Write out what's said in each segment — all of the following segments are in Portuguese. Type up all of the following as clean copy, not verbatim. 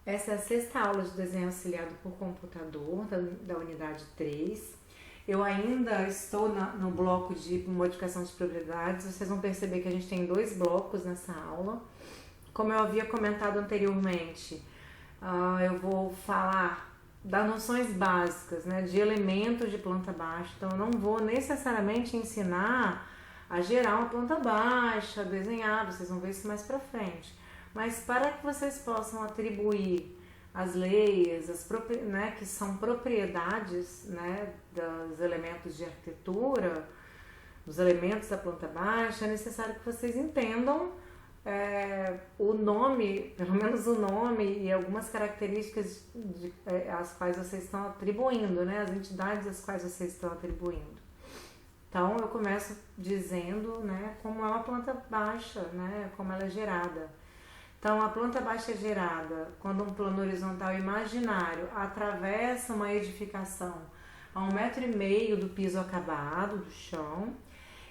Essa é a sexta aula de desenho auxiliado por computador da unidade 3. Eu ainda estou no bloco de modificação de propriedades. Vocês vão perceber que a gente tem 2 blocos nessa aula. Como eu havia comentado anteriormente, eu vou falar das noções básicas, né, de elementos de planta baixa. Então, eu não vou necessariamente ensinar a gerar uma planta baixa, desenhar, vocês vão ver isso mais pra frente. Mas para que vocês possam atribuir as leis, né, que são propriedades, né, dos elementos de arquitetura, dos elementos da planta baixa, é necessário que vocês entendam o nome, pelo menos o nome e algumas características às quais vocês estão atribuindo, né, as entidades às quais vocês estão atribuindo. Então, eu começo dizendo, né, como é uma planta baixa, né, como ela é gerada. Então, a planta baixa é gerada quando um plano horizontal imaginário atravessa uma edificação a 1,5 m do piso acabado, do chão.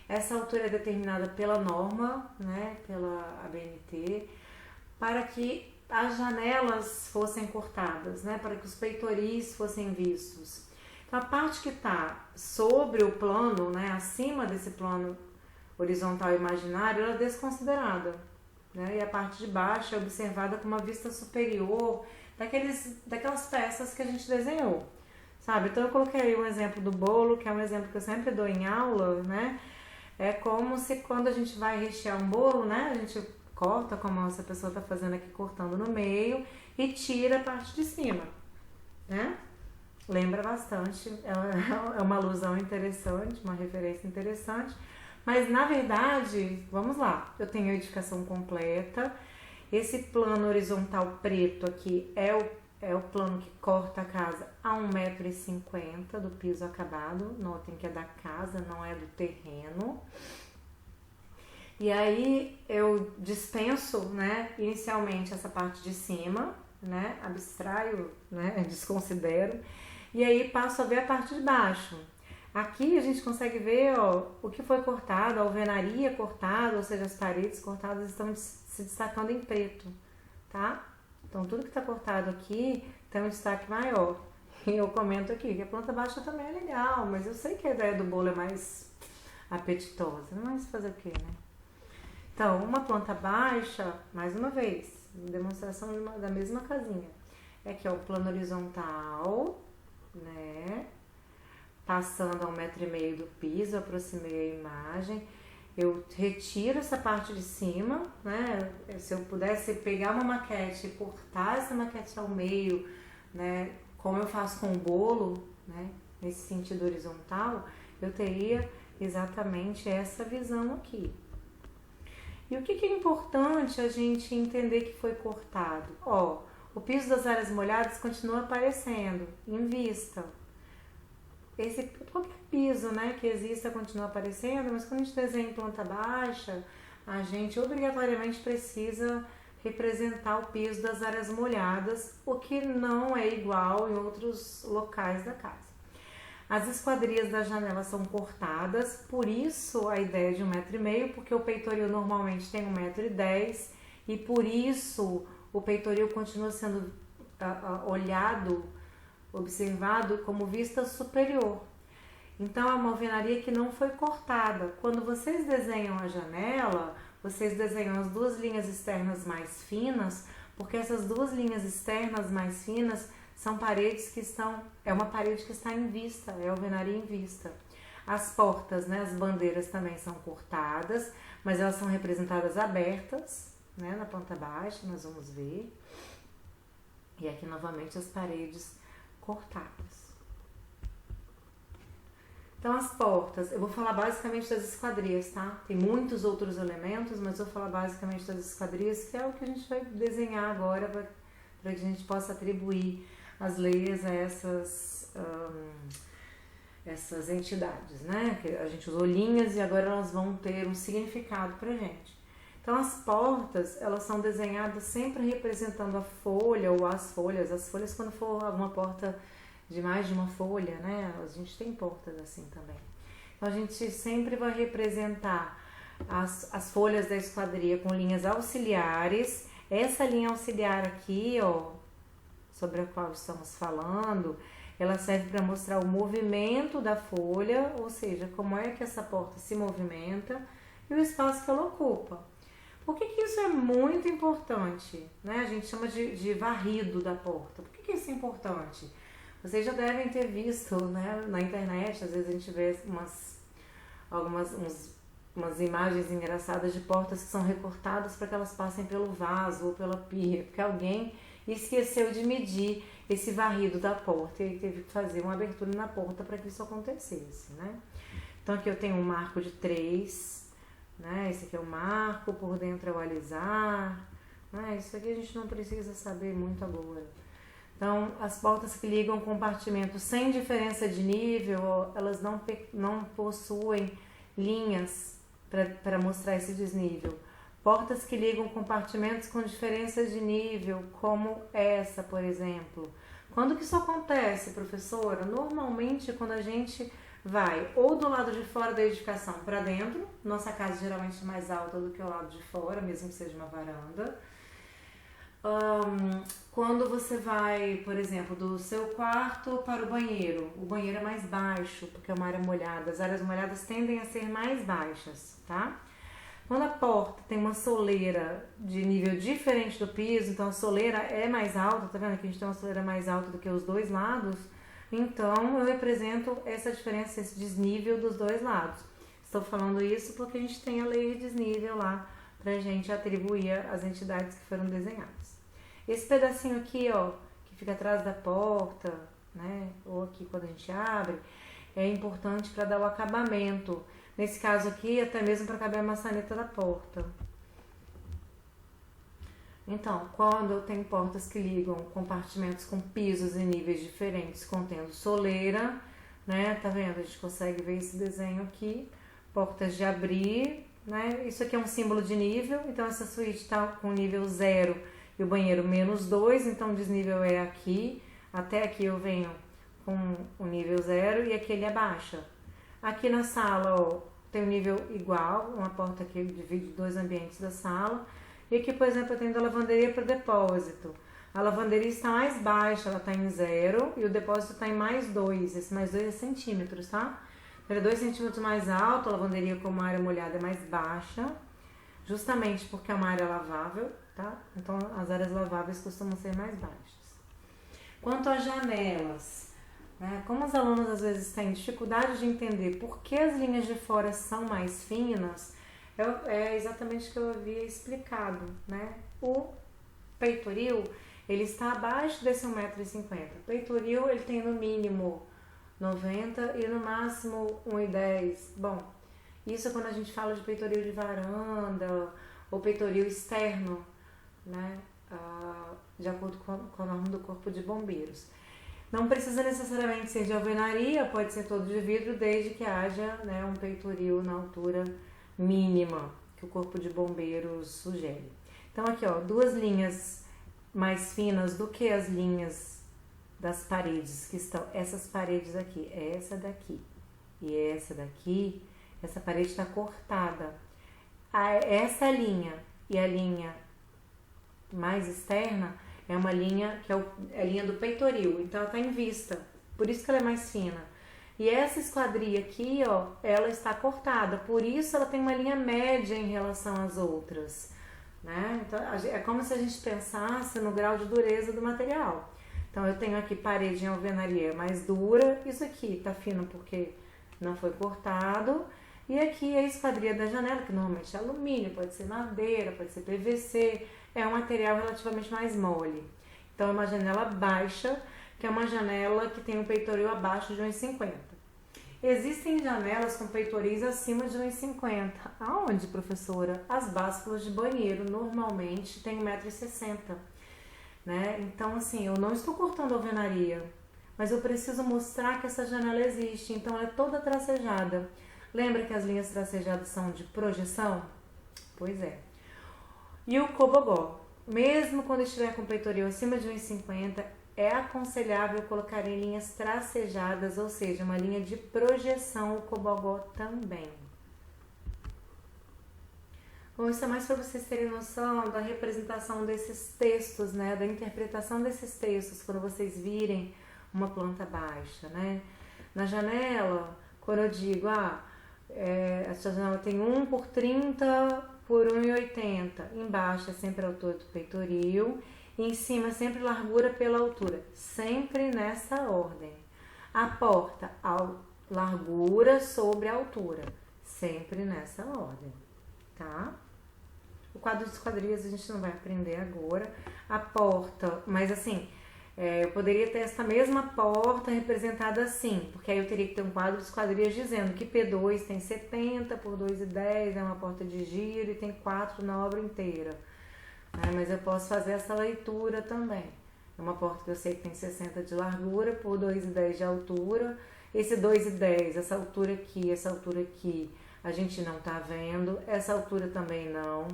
Essa altura é determinada pela norma, né, pela ABNT, para que as janelas fossem cortadas, né, para que os peitoris fossem vistos. Então, a parte que está sobre o plano, né, acima desse plano horizontal imaginário, ela é desconsiderada. Né? E a parte de baixo é observada com uma vista superior daquelas peças que a gente desenhou, sabe? Então eu coloquei aí um exemplo do bolo, que é um exemplo que eu sempre dou em aula, né? É como se quando a gente vai rechear um bolo, né? A gente corta, como essa pessoa está fazendo aqui, cortando no meio e tira a parte de cima, né? Lembra bastante, é uma alusão interessante, uma referência interessante. Mas, na verdade, vamos lá, eu tenho a edificação completa. Esse plano horizontal preto aqui é o plano que corta a casa a 1,50 m do piso acabado. Notem que é da casa, não é do terreno. E aí, eu dispenso, né, inicialmente essa parte de cima, né, abstraio, né, desconsidero. E aí, passo a ver a parte de baixo. Aqui a gente consegue ver, ó, o que foi cortado, a alvenaria cortada, ou seja, as paredes cortadas estão se destacando em preto, tá? Então tudo que está cortado aqui tem um destaque maior. E eu comento aqui que a planta baixa também é legal, mas eu sei que a ideia do bolo é mais apetitosa, mas fazer o quê, né? Então, uma planta baixa, mais uma vez, demonstração da mesma casinha. É aqui, ó, o plano horizontal, né? Passando a 1,5 m do piso, aproximei a imagem, eu retiro essa parte de cima, né? Se eu pudesse pegar uma maquete e cortar essa maquete ao meio, né? Como eu faço com o bolo, né? Nesse sentido horizontal, eu teria exatamente essa visão aqui. E o que é importante a gente entender que foi cortado? Ó, o piso das áreas molhadas continua aparecendo em vista. Qualquer piso, né, que exista continua aparecendo, mas quando a gente desenha em planta baixa, a gente obrigatoriamente precisa representar o piso das áreas molhadas, o que não é igual em outros locais da casa. As esquadrias das janelas são cortadas, por isso a ideia de 1,5 m, porque o peitoril normalmente tem 1,10 m e por isso o peitoril continua sendo olhado, observado como vista superior. Então é uma alvenaria que não foi cortada. Quando vocês desenham a janela, vocês desenham as 2 linhas externas mais finas, porque essas 2 linhas externas mais finas são paredes que é uma parede que está em vista, é a alvenaria em vista. As portas, né, as bandeiras também são cortadas, mas elas são representadas abertas, né, na planta baixa, nós vamos ver. E aqui novamente as paredes cortadas. Então as portas, eu vou falar basicamente das esquadrias, tá? Tem muitos outros elementos, mas eu vou falar basicamente das esquadrias, que é o que a gente vai desenhar agora para que a gente possa atribuir as leis a essas entidades, né? Que a gente usou linhas e agora elas vão ter um significado pra gente. Então as portas, elas são desenhadas sempre representando a folha ou as folhas quando for alguma porta de mais de uma folha, né? A gente tem portas assim também. Então a gente sempre vai representar as folhas da esquadria com linhas auxiliares. Essa linha auxiliar aqui, ó, sobre a qual estamos falando, ela serve para mostrar o movimento da folha, ou seja, como é que essa porta se movimenta e o espaço que ela ocupa. Por que isso é muito importante? Né? A gente chama de varrido da porta. Por que isso é importante? Vocês já devem ter visto, né, na internet, às vezes a gente vê umas imagens engraçadas de portas que são recortadas para que elas passem pelo vaso ou pela pia, porque alguém esqueceu de medir esse varrido da porta e teve que fazer uma abertura na porta para que isso acontecesse, né? Então aqui eu tenho um marco de 3, né? Esse aqui é o marco, por dentro é o alisar, né? Isso aqui a gente não precisa saber muito agora. Então, as portas que ligam compartimentos sem diferença de nível, elas não possuem linhas para mostrar esse desnível. Portas que ligam compartimentos com diferenças de nível, como essa, por exemplo. Quando que isso acontece, professora? Normalmente, quando a gente vai ou do lado de fora da edificação para dentro, nossa casa geralmente é mais alta do que o lado de fora, mesmo que seja uma varanda. Quando você vai, por exemplo, do seu quarto para o banheiro é mais baixo, porque é uma área molhada. As áreas molhadas tendem a ser mais baixas, tá? Quando a porta tem uma soleira de nível diferente do piso, então a soleira é mais alta, tá vendo? Aqui a gente tem uma soleira mais alta do que os dois lados, então eu represento essa diferença, esse desnível dos dois lados. Estou falando isso porque a gente tem a lei de desnível lá pra gente atribuir às entidades que foram desenhadas. Esse pedacinho aqui, ó, que fica atrás da porta, né, ou aqui quando a gente abre, é importante para dar o acabamento. Nesse caso aqui, até mesmo para caber a maçaneta da porta. Então, quando eu tenho portas que ligam compartimentos com pisos e níveis diferentes, contendo soleira, né, tá vendo? A gente consegue ver esse desenho aqui. Portas de abrir, né? Isso aqui é um símbolo de nível, então essa suíte está com nível 0 e o banheiro -2, então o desnível é aqui, até aqui eu venho com o nível 0 e aqui ele abaixa. Aqui na sala, ó, tem um nível igual, uma porta que divide 2 ambientes da sala. E aqui, por exemplo, eu tenho da lavanderia para o depósito. A lavanderia está mais baixa, ela está em 0 e o depósito está em +2, esse +2 é centímetros, tá? Ele é 2 centímetros mais alto, a lavanderia como área molhada é mais baixa, justamente porque é uma área lavável, tá? Então as áreas laváveis costumam ser mais baixas. Quanto às janelas, né? Como os alunos às vezes têm dificuldade de entender por que as linhas de fora são mais finas, é exatamente o que eu havia explicado, né? O peitoril, ele está abaixo desse 1,50 m. O peitoril, ele tem no mínimo 90 e no máximo 1,10 m. Bom, isso é quando a gente fala de peitoril de varanda ou peitoril externo, né? De acordo com a norma do Corpo de Bombeiros. Não precisa necessariamente ser de alvenaria, pode ser todo de vidro, desde que haja, né, um peitoril na altura mínima que o Corpo de Bombeiros sugere. Então aqui, ó, 2 linhas mais finas do que as linhas das paredes, que estão essas paredes aqui, essa daqui e essa daqui, essa parede está cortada. Essa linha e a linha mais externa é uma linha que é a linha do peitoril, então ela está em vista, por isso que ela é mais fina. E essa esquadria aqui, ó, ela está cortada, por isso ela tem uma linha média em relação às outras, né? Então é como se a gente pensasse no grau de dureza do material. Então eu tenho aqui parede em alvenaria mais dura, isso aqui tá fino porque não foi cortado, e aqui a esquadria da janela, que normalmente é alumínio, pode ser madeira, pode ser PVC, é um material relativamente mais mole. Então é uma janela baixa, que é uma janela que tem um peitoril abaixo de 1,50 m. Existem janelas com peitoris acima de 1,50 m. Aonde, professora? As básculas de banheiro normalmente tem 1,60 m. Né? Então, assim, eu não estou cortando alvenaria, mas eu preciso mostrar que essa janela existe. Então, ela é toda tracejada. Lembra que as linhas tracejadas são de projeção? Pois é. E o cobogó, mesmo quando estiver com peitoril acima de 1,50 m, é aconselhável colocar em linhas tracejadas, ou seja, uma linha de projeção, o cobogó também. Bom, isso é mais para vocês terem noção da representação desses textos, né? Da interpretação desses textos quando vocês virem uma planta baixa, né? Na janela, quando eu digo, essa janela tem 1 por 30 por 1,80. Embaixo é sempre a altura do peitoril. E em cima sempre largura pela altura. Sempre nessa ordem. A porta, largura sobre a altura. Sempre nessa ordem, tá? O quadro de esquadrias a gente não vai aprender agora. A porta, mas assim, eu poderia ter essa mesma porta representada assim, porque aí eu teria que ter um quadro de esquadrias dizendo que P2 tem 70 por 2,10, é uma porta de giro e tem 4 na obra inteira. Mas eu posso fazer essa leitura também. É uma porta que eu sei que tem 60 de largura por 2,10 de altura. Esse 2,10, essa altura aqui, a gente não tá vendo. Essa altura também não.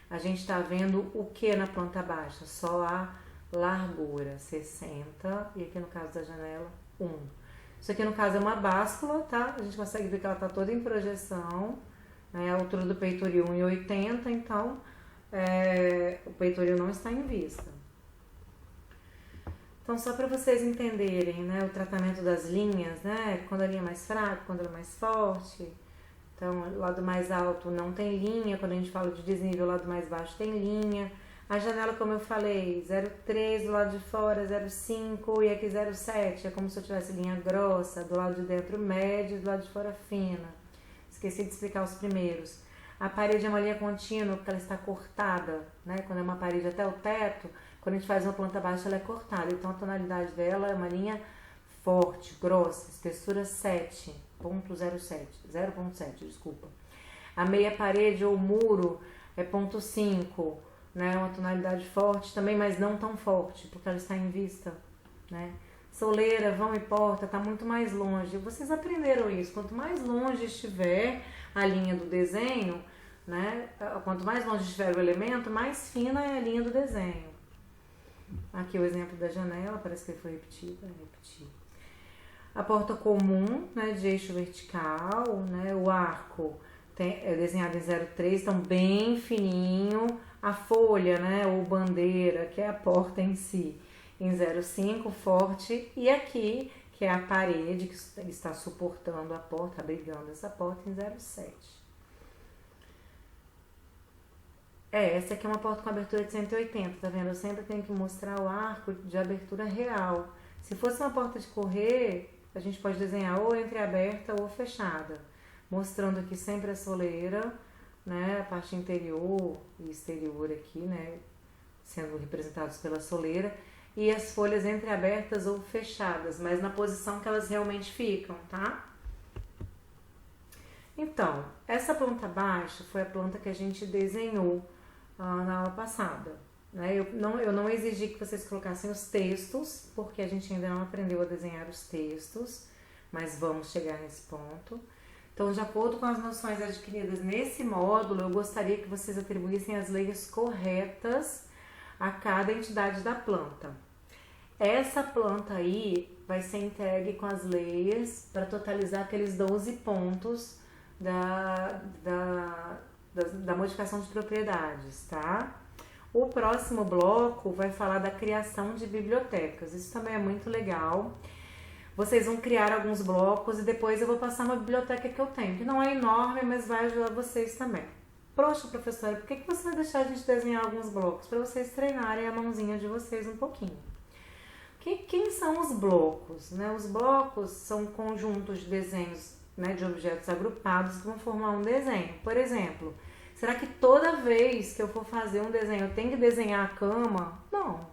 A gente tá vendo o que na planta baixa? Só a largura, 60. E aqui no caso da janela, 1. Isso aqui no caso é uma báscula, tá? A gente consegue ver que ela tá toda em projeção. A altura do peitoril 1,80, então o peitoril não está em vista. Então, só para vocês entenderem, né, o tratamento das linhas, né, quando a linha é mais fraca, quando ela é mais forte. Então, o lado mais alto não tem linha, quando a gente fala de desnível, o lado mais baixo tem linha. A janela, como eu falei, 0,3 do lado de fora, 0,5 e aqui 0,7. É como se eu tivesse linha grossa, do lado de dentro média, do lado de fora fina. Esqueci de explicar os primeiros. A parede é uma linha contínua porque ela está cortada, né? Quando é uma parede até o teto, quando a gente faz uma planta baixa, ela é cortada. Então, a tonalidade dela é uma linha forte, grossa, espessura 0,7, desculpa. A meia parede ou muro é 0,5, né? Uma tonalidade forte também, mas não tão forte, porque ela está em vista, né? Soleira, vão e porta, está muito mais longe. Vocês aprenderam isso. Quanto mais longe estiver a linha do desenho, né? Quanto mais longe estiver o elemento, mais fina é a linha do desenho. Aqui o exemplo da janela, parece que ele foi repetido, repetir. A porta comum, né, de eixo vertical, né? O arco é desenhado em 0,3, então bem fininho. A folha, né, ou bandeira, que é a porta em si, em 0,5, forte. E aqui, que é a parede que está suportando a porta, abrigando essa porta, em 0,7. Essa aqui é uma porta com abertura de 180, tá vendo? Eu sempre tenho que mostrar o arco de abertura real. Se fosse uma porta de correr, a gente pode desenhar ou entreaberta ou fechada. Mostrando aqui sempre a soleira, né? A parte interior e exterior aqui, né? Sendo representados pela soleira. E as folhas entreabertas ou fechadas, mas na posição que elas realmente ficam, tá? Então, essa planta baixa foi a planta que a gente desenhou na aula passada, né? Eu não exigi que vocês colocassem os textos, porque a gente ainda não aprendeu a desenhar os textos, mas vamos chegar nesse ponto. Então, de acordo com as noções adquiridas nesse módulo, eu gostaria que vocês atribuíssem as leis corretas a cada entidade da planta. Essa planta aí vai ser entregue com as layers para totalizar aqueles 12 pontos da modificação de propriedades, tá? O próximo bloco vai falar da criação de bibliotecas. Isso também é muito legal. Vocês vão criar alguns blocos e depois eu vou passar uma biblioteca que eu tenho, que não é enorme, mas vai ajudar vocês também. Poxa, professora, por que você vai deixar a gente desenhar alguns blocos? Para vocês treinarem a mãozinha de vocês um pouquinho. Quem são os blocos, né? Os blocos são conjuntos de desenhos, né, de objetos agrupados que vão formar um desenho. Por exemplo, será que toda vez que eu for fazer um desenho eu tenho que desenhar a cama? Não.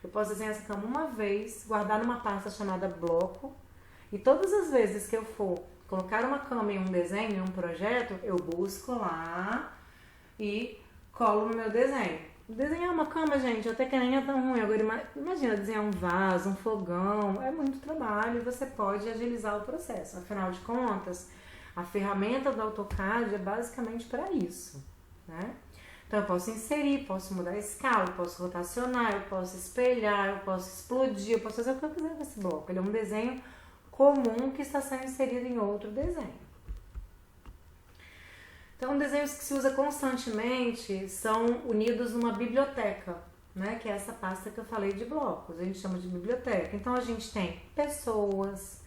Eu posso desenhar essa cama uma vez, guardar numa pasta chamada bloco, e todas as vezes que eu for colocar uma cama em um desenho, em um projeto, eu busco lá e colo no meu desenho. Desenhar uma cama, gente, até que nem é tão ruim. Agora imagina desenhar um vaso, um fogão, é muito trabalho e você pode agilizar o processo. Afinal de contas, a ferramenta do AutoCAD é basicamente para isso, né? Então eu posso inserir, posso mudar a escala, eu posso rotacionar, eu posso espelhar, eu posso explodir, eu posso fazer o que eu quiser com esse bloco. Ele é um desenho comum que está sendo inserido em outro desenho. Então, desenhos que se usa constantemente são unidos numa biblioteca, né? Que é essa pasta que eu falei de blocos, a gente chama de biblioteca. Então, a gente tem pessoas,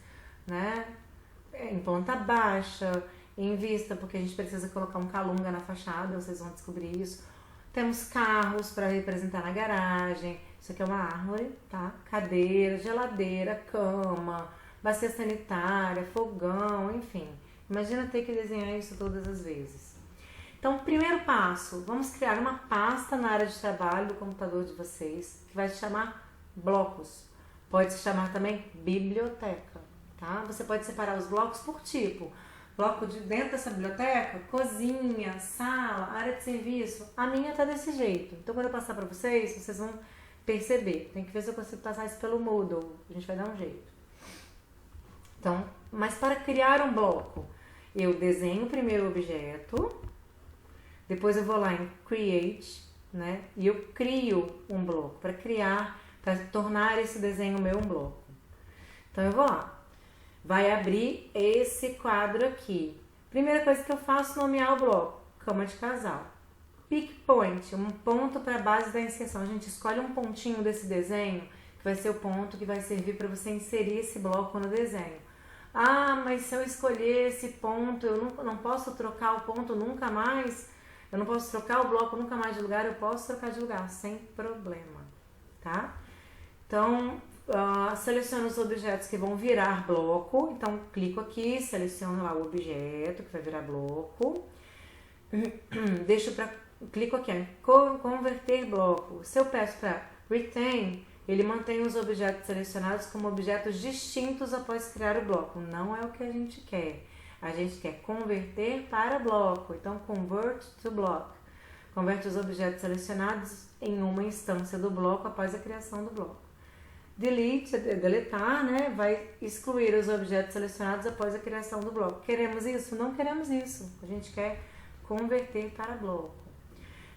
né? Em planta baixa, em vista, porque a gente precisa colocar um calunga na fachada, vocês vão descobrir isso. Temos carros para representar na garagem, isso aqui é uma árvore, tá? Cadeira, geladeira, cama, bacia sanitária, fogão, enfim. Imagina ter que desenhar isso todas as vezes. Então, primeiro passo, vamos criar uma pasta na área de trabalho do computador de vocês, que vai se chamar blocos. Pode se chamar também biblioteca, tá? Você pode separar os blocos por tipo. Bloco de dentro dessa biblioteca, cozinha, sala, área de serviço. A minha tá desse jeito. Então, quando eu passar para vocês, vocês vão perceber. Tem que ver se eu consigo passar isso pelo Moodle. A gente vai dar um jeito. Então, mas para criar um bloco, eu desenho primeiro o objeto, depois eu vou lá em Create, né? E eu crio um bloco para criar, para tornar esse desenho meu um bloco. Então, eu vou lá. Vai abrir esse quadro aqui. Primeira coisa que eu faço é nomear o bloco, cama de casal. Pick point, um ponto para a base da inserção. A gente escolhe um pontinho desse desenho, que vai ser o ponto que vai servir para você inserir esse bloco no desenho. Ah, mas se eu escolher esse ponto, eu não posso trocar o ponto nunca mais? Eu não posso trocar o bloco nunca mais de lugar? Eu posso trocar de lugar, sem problema, tá? Então, seleciono os objetos que vão virar bloco. Então, clico aqui, seleciono lá o objeto que vai virar bloco. Clico aqui em converter bloco. Se eu peço para retain, ele mantém os objetos selecionados como objetos distintos após criar o bloco. Não é o que a gente quer. A gente quer converter para bloco. Então, convert to block. Converte os objetos selecionados em uma instância do bloco após a criação do bloco. Delete, deletar, né? Vai excluir os objetos selecionados após a criação do bloco. Queremos isso? Não queremos isso. A gente quer converter para bloco.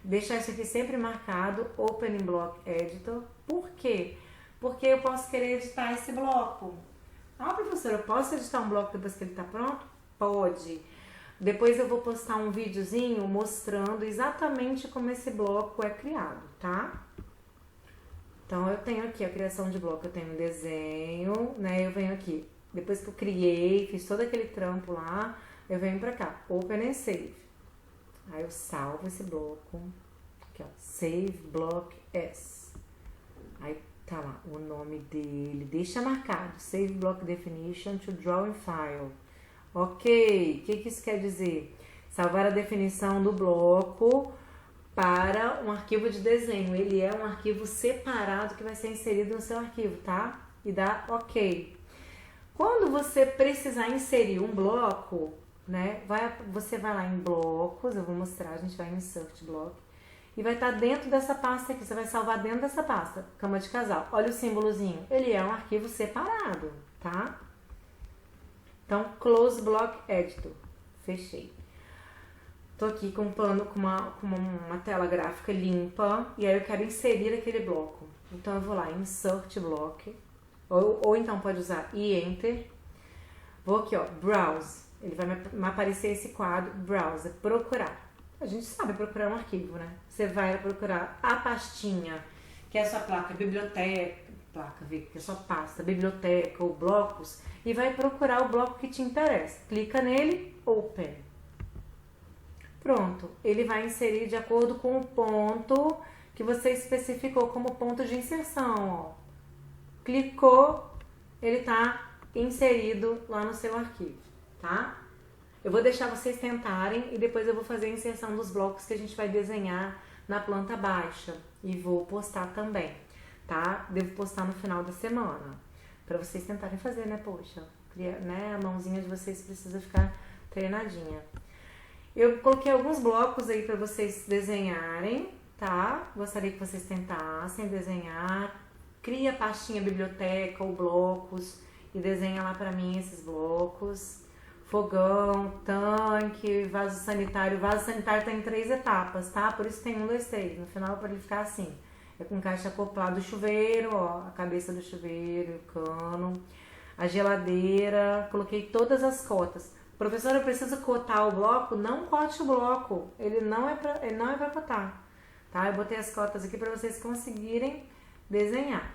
Deixar isso aqui sempre marcado, Open in Block Editor. Por quê? Porque eu posso querer editar esse bloco. Ah, professora, eu posso editar um bloco depois que ele está pronto? Pode. Depois eu vou postar um videozinho mostrando exatamente como esse bloco é criado, tá? Então, eu tenho aqui a criação de bloco, eu tenho um desenho, né? Eu venho aqui, depois que eu criei, fiz todo aquele trampo lá, eu venho pra cá, Open and Save. Aí eu salvo esse bloco, aqui ó, Save Block S. Aí tá lá o nome dele, deixa marcado, Save Block Definition to Drawing File. Ok, o que isso quer dizer? Salvar a definição do bloco para um arquivo de desenho. Ele é um arquivo separado que vai ser inserido no seu arquivo, tá? E dá OK. Quando você precisar inserir um bloco, né? Você vai lá em blocos, eu vou mostrar, a gente vai em Insert Block. E vai estar dentro dessa pasta aqui, você vai salvar dentro dessa pasta, cama de casal. Olha o símbolozinho, ele é um arquivo separado, tá? Então, Close Block Editor. Fechei. Tô aqui com um plano, com uma tela gráfica limpa, e aí eu quero inserir aquele bloco. Então eu vou lá, Insert Block, ou então pode usar Enter. Vou aqui, ó, Browse. Ele vai me aparecer esse quadro, Browse, procurar. A gente sabe procurar um arquivo, né? Você vai procurar a pastinha, que é a sua placa, biblioteca, que é a sua pasta, biblioteca ou blocos, e vai procurar o bloco que te interessa. Clica nele, Open. Pronto, ele vai inserir de acordo com o ponto que você especificou como ponto de inserção. Ó. Clicou, ele está inserido lá no seu arquivo, tá? Eu vou deixar vocês tentarem e depois eu vou fazer a inserção dos blocos que a gente vai desenhar na planta baixa e vou postar também, tá? Devo postar no final da semana, para vocês tentarem fazer, né? Poxa, né? A mãozinha de vocês precisa ficar treinadinha. Eu coloquei alguns blocos aí para vocês desenharem, tá? Gostaria que vocês tentassem desenhar. Cria a pastinha biblioteca ou blocos e desenha lá para mim esses blocos. Fogão, tanque, vaso sanitário. O vaso sanitário tá em 3 etapas, tá? Por isso tem 1, 2, 3. No final, para ele ficar assim. É com caixa acoplado, o chuveiro, ó, a cabeça do chuveiro, o cano. A geladeira, coloquei todas as cotas. Professora, eu preciso cotar o bloco? Não cote o bloco, ele não é pra cotar, tá? Eu botei as cotas aqui para vocês conseguirem desenhar.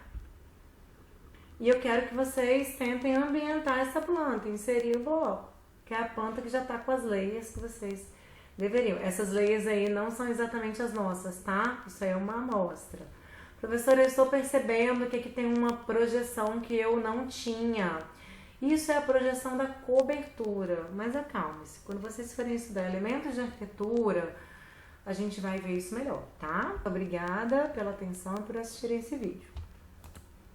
E eu quero que vocês tentem ambientar essa planta, inserir o bloco, que é a planta que já tá com as leias que vocês deveriam. Essas leias aí não são exatamente as nossas, tá? Isso aí é uma amostra. Professora, eu estou percebendo que aqui tem uma projeção que eu não tinha. Isso é a projeção da cobertura, mas acalme-se. Quando vocês forem estudar elementos de arquitetura, a gente vai ver isso melhor, tá? Obrigada pela atenção e por assistirem esse vídeo.